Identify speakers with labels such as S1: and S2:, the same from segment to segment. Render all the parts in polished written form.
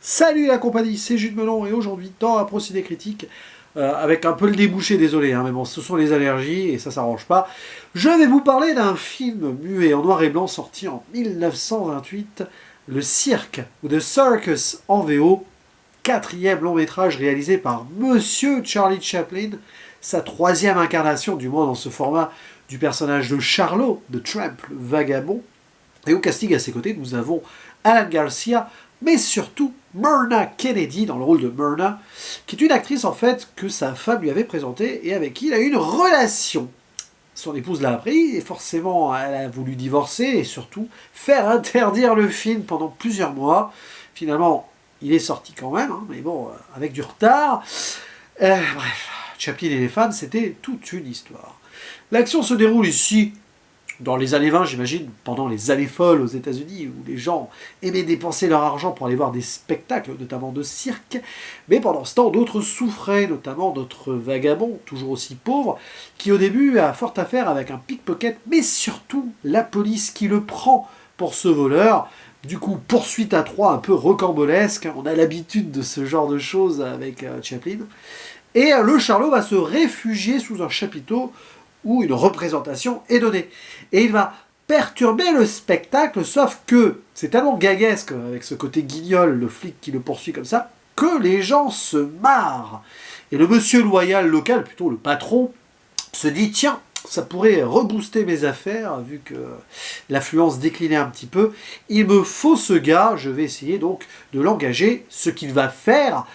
S1: Salut la compagnie, c'est Jules Melon et aujourd'hui dans un procédé critique, avec un peu le débouché, désolé, hein, mais bon, ce sont les allergies et ça s'arrange pas. Je vais vous parler d'un film muet en noir et blanc sorti en 1928, Le Cirque ou The Circus en VO, quatrième long métrage réalisé par Monsieur Charlie Chaplin, sa troisième incarnation du moins dans ce format du personnage de Charlot, de Tramp le vagabond. Et au casting à ses côtés, nous avons Alan Garcia, mais surtout Myrna Kennedy dans le rôle de Myrna, qui est une actrice en fait que sa femme lui avait présentée et avec qui il a eu une relation. Son épouse l'a appris et forcément elle a voulu divorcer et surtout faire interdire le film pendant plusieurs mois. Finalement, il est sorti quand même, hein, mais bon, avec du retard. Bref, Chaplin et les fans, c'était toute une histoire. L'action se déroule ici dans les années 20, j'imagine, pendant les années folles aux États-Unis, où les gens aimaient dépenser leur argent pour aller voir des spectacles, notamment de cirque. Mais pendant ce temps, d'autres souffraient, notamment d'autres vagabonds, toujours aussi pauvres, qui au début a fort affaire avec un pickpocket, mais surtout la police qui le prend pour ce voleur. Du coup, poursuite à trois un peu rocambolesque. On a l'habitude de ce genre de choses avec Chaplin. Et le Charlot va se réfugier sous un chapiteau où une représentation est donnée. Et il va perturber le spectacle, sauf que c'est tellement gaguesque, avec ce côté guignol, le flic qui le poursuit comme ça, que les gens se marrent. Et le monsieur loyal local, plutôt le patron, se dit, tiens, ça pourrait rebooster mes affaires, vu que l'affluence déclinait un petit peu. Il me faut ce gars, je vais essayer donc de l'engager, ce qu'il va faire.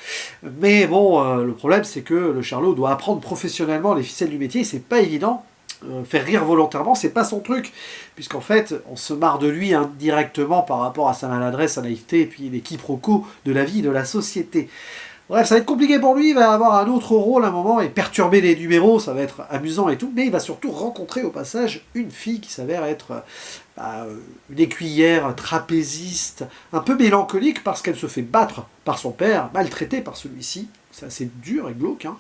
S1: Mais bon, le problème c'est que le Charlot doit apprendre professionnellement les ficelles du métier, c'est pas évident. Faire rire volontairement, c'est pas son truc, puisqu'en fait, on se marre de lui indirectement par rapport à sa maladresse, sa naïveté, et puis les quiproquos de la vie et de la société. Bref, ça va être compliqué pour lui, il va avoir un autre rôle à un moment et perturber les numéros, ça va être amusant et tout, mais il va surtout rencontrer au passage une fille qui s'avère être une écuyère trapéziste, un peu mélancolique parce qu'elle se fait battre par son père, maltraitée par celui-ci, c'est assez dur et glauque, hein.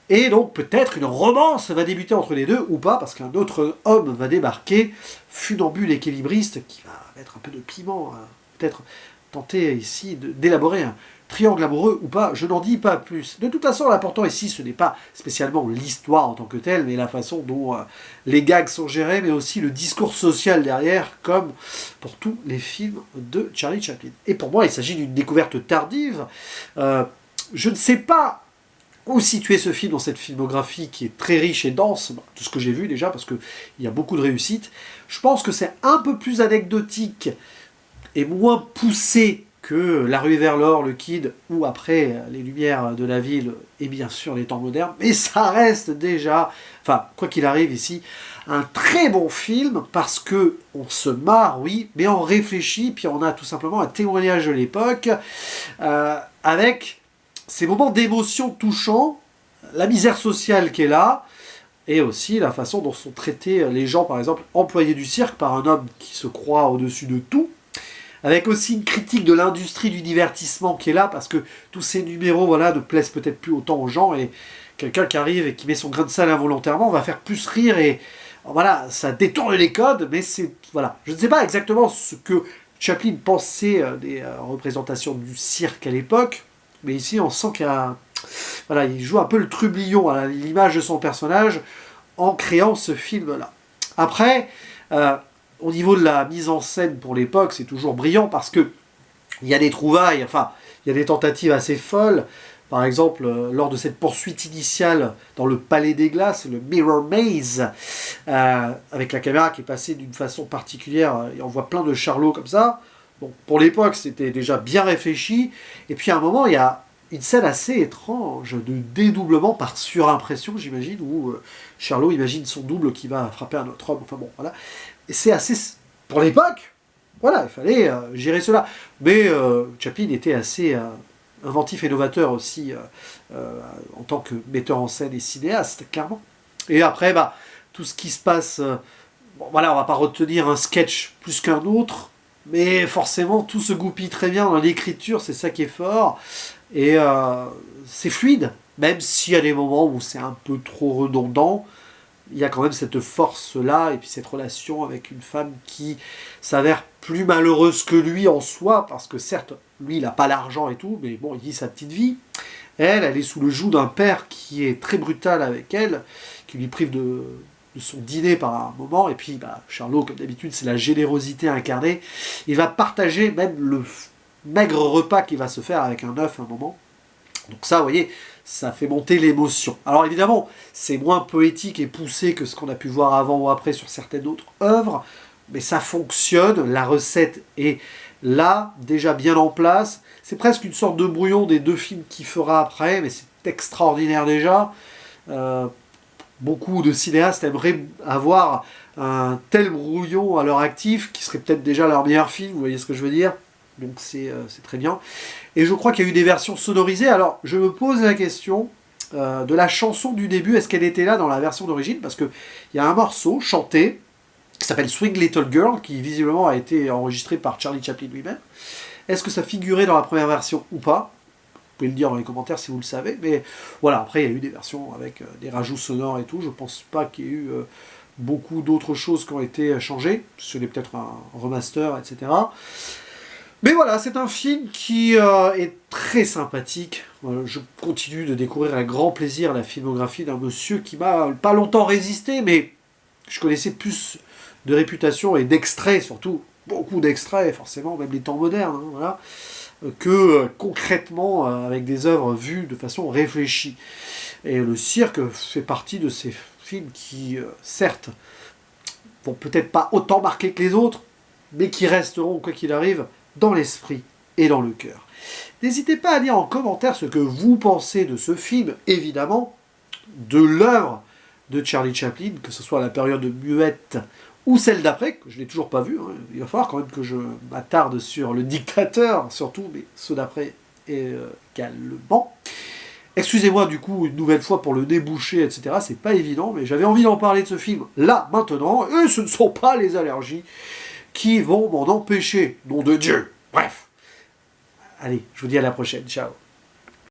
S1: Et donc peut-être une romance va débuter entre les deux, ou pas, parce qu'un autre homme va débarquer, funambule équilibriste, qui va mettre un peu de piment, peut-être tenter ici d'élaborer un triangle amoureux ou pas, je n'en dis pas plus. De toute façon, l'important ici, ce n'est pas spécialement l'histoire en tant que telle, mais la façon dont les gags sont gérés, mais aussi le discours social derrière, comme pour tous les films de Charlie Chaplin. Et pour moi, il s'agit d'une découverte tardive. Je ne sais pas où situer ce film dans cette filmographie qui est très riche et dense, tout ce que j'ai vu déjà, parce qu'il y a beaucoup de réussites. Je pense que c'est un peu plus anecdotique et moins poussé que La Rue vers l'or, Le Kid, ou après Les Lumières de la Ville, et bien sûr Les Temps modernes, mais ça reste déjà, enfin, quoi qu'il arrive ici, un très bon film, parce que on se marre, oui, mais on réfléchit, puis on a tout simplement un témoignage de l'époque, avec ces moments d'émotion touchants, la misère sociale qui est là, et aussi la façon dont sont traités les gens, par exemple, employés du cirque par un homme qui se croit au-dessus de tout, avec aussi une critique de l'industrie du divertissement qui est là, parce que tous ces numéros voilà, ne plaisent peut-être plus autant aux gens, et quelqu'un qui arrive et qui met son grain de sel involontairement va faire plus rire, et voilà, ça détourne les codes, mais c'est... Voilà. Je ne sais pas exactement ce que Chaplin pensait des représentations du cirque à l'époque, mais ici on sent qu'il y a... Voilà, il joue un peu le trublion à l'image de son personnage en créant ce film-là. Après, au niveau de la mise en scène pour l'époque, c'est toujours brillant parce que il y a des trouvailles, enfin, il y a des tentatives assez folles. Par exemple, lors de cette poursuite initiale dans le Palais des Glaces, le Mirror Maze, avec la caméra qui est passée d'une façon particulière, et on voit plein de charlots comme ça. Bon, pour l'époque, c'était déjà bien réfléchi. Et puis à un moment, il y a une scène assez étrange de dédoublement par surimpression, j'imagine, où Charlot imagine son double qui va frapper un autre homme. Enfin bon, voilà. Et c'est assez... Pour l'époque, voilà, il fallait gérer cela. Mais Chaplin était assez inventif et novateur aussi en tant que metteur en scène et cinéaste, clairement. Et après, bah, tout ce qui se passe... bon, voilà, on va pas retenir un sketch plus qu'un autre, mais forcément, tout se goupille très bien dans l'écriture, c'est ça qui est fort. Et c'est fluide, même s'il y a des moments où c'est un peu trop redondant. il y a quand même cette force-là, et puis cette relation avec une femme qui s'avère plus malheureuse que lui en soi, parce que certes, lui, il n'a pas l'argent et tout, mais bon, il vit sa petite vie. Elle est sous le joug d'un père qui est très brutal avec elle, qui lui prive de son dîner par un moment, et puis Charlot, comme d'habitude, c'est la générosité incarnée. Il va partager même le maigre repas qu'il va se faire avec un œuf à un moment. Donc ça, vous voyez, ça fait monter l'émotion. Alors évidemment, c'est moins poétique et poussé que ce qu'on a pu voir avant ou après sur certaines autres œuvres, mais ça fonctionne, la recette est là, déjà bien en place. C'est presque une sorte de brouillon des 2 films qu'il fera après, mais c'est extraordinaire déjà. Beaucoup de cinéastes aimeraient avoir un tel brouillon à leur actif, qui serait peut-être déjà leur meilleur film, vous voyez ce que je veux dire? Donc c'est très bien. Et je crois qu'il y a eu des versions sonorisées. Alors je me pose la question de la chanson du début, est-ce qu'elle était là dans la version d'origine? Parce qu'il y a un morceau chanté qui s'appelle Swing Little Girl, qui visiblement a été enregistré par Charlie Chaplin lui-même. Est-ce que ça figurait dans la première version ou pas? Vous pouvez le dire dans les commentaires si vous le savez. Mais voilà, après il y a eu des versions avec des rajouts sonores et tout. Je pense pas qu'il y ait eu beaucoup d'autres choses qui ont été changées. Ce n'est peut-être un remaster, etc. Mais voilà, c'est un film qui est très sympathique. Je continue de découvrir avec grand plaisir la filmographie d'un monsieur qui m'a pas longtemps résisté, mais je connaissais plus de réputation et d'extraits, surtout beaucoup d'extraits, forcément, même les temps modernes, hein, voilà, que concrètement avec des œuvres vues de façon réfléchie. Et le cirque fait partie de ces films qui, certes, vont peut-être pas autant marquer que les autres, mais qui resteront, quoi qu'il arrive, dans l'esprit et dans le cœur. N'hésitez pas à dire en commentaire ce que vous pensez de ce film, évidemment, de l'œuvre de Charlie Chaplin, que ce soit la période muette ou celle d'après, que je n'ai toujours pas vue. Hein. Il va falloir quand même que je m'attarde sur Le Dictateur, surtout, mais ceux d'après également. Excusez-moi du coup une nouvelle fois pour le déboucher, etc. C'est pas évident, mais j'avais envie d'en parler de ce film là, maintenant, et ce ne sont pas les allergies qui vont m'en empêcher, nom de Dieu. Bref. Allez, je vous dis à la prochaine. Ciao.